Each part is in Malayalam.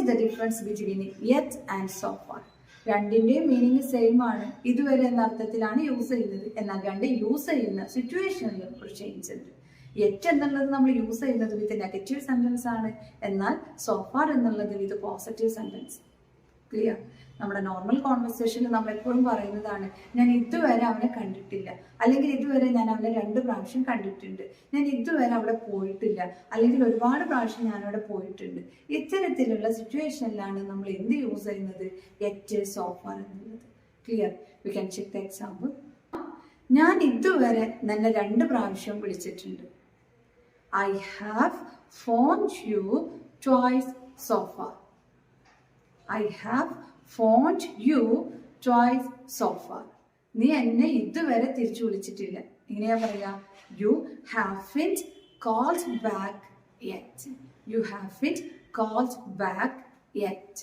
the difference between yet and so far? രണ്ടിൻ്റെയും മീനിങ് സെയിം ആണ്. ഇതുവരെ എന്ന അർത്ഥത്തിലാണ് യൂസ് ചെയ്യുന്നത്. എന്നാൽ രണ്ട് യൂസ് ചെയ്യുന്ന സിറ്റുവേഷനിൽ ഒരു ചേഞ്ച് ഉണ്ട്. യെറ്റ് എന്നുള്ളത് നമ്മൾ യൂസ് ചെയ്യുന്നത് വിത്ത് നെഗറ്റീവ് സെന്റൻസ് ആണ്. എന്നാൽ സോ ഫാർ എന്നുള്ളത് വിത്ത് പോസിറ്റീവ് സെന്റൻസ്. ക്ലിയർ? നമ്മുടെ നോർമൽ കോൺവെർസേഷനിൽ നമ്മൾ എപ്പോഴും പറയുന്നതാണ്, ഞാൻ ഇതുവരെ അവനെ കണ്ടിട്ടില്ല, അല്ലെങ്കിൽ ഇതുവരെ ഞാൻ അവനെ 2 പ്രാവശ്യം കണ്ടിട്ടുണ്ട്, ഞാൻ ഇതുവരെ അവിടെ പോയിട്ടില്ല, അല്ലെങ്കിൽ ഒരുപാട് പ്രാവശ്യം ഞാൻ അവിടെ പോയിട്ടുണ്ട്. ഇത്തരത്തിലുള്ള സിറ്റുവേഷനിലാണ് നമ്മൾ എന്ത് യൂസ് ചെയ്യുന്നത്? യെറ്റ്, സോ ഫാർ എന്നുള്ളത്. Clear? We can check the example. ഞാൻ ഇതുവരെ നിന്നെ 2 പ്രാവശ്യം വിളിച്ചിട്ടുണ്ട്. I have phoned you twice so far. I have phoned you twice so far. നീ എന്നെ ഇതുവരെ തിരിച്ചു വിളിച്ചിട്ടില്ല. എങ്ങനെയാ പറയാ? You haven't called back yet. You haven't called back yet.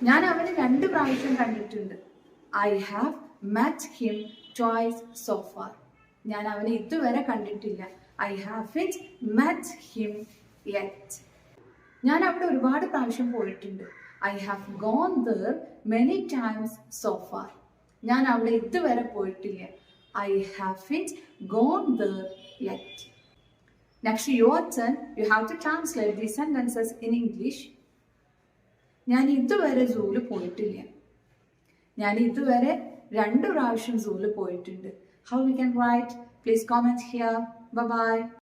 ഞാൻ അവനെ 2 പ്രാവശ്യം കണ്ടിട്ടുണ്ട്. I have met him twice so far. ഞാൻ അവനെ ഇതുവരെ കണ്ടിട്ടില്ല. I haven't met him yet. ഞാൻ അവിടെ ഒരുപാട് പ്രാവശ്യം പോയിട്ടുണ്ട്. I have gone there many times so far. ഞാൻ അവിടെ ഇതുവരെ പോയിട്ടില്ല. I haven't gone there yet. Next, your turn. You have to translate these sentences in English. ഞാൻ ഇതുവരെ സൂല് പോയിട്ടില്ല. ഞാൻ ഇതുവരെ 2 പ്രാവശ്യം സൂല് പോയിട്ടുണ്ട്. How we can write? Please comment here. Bye-bye.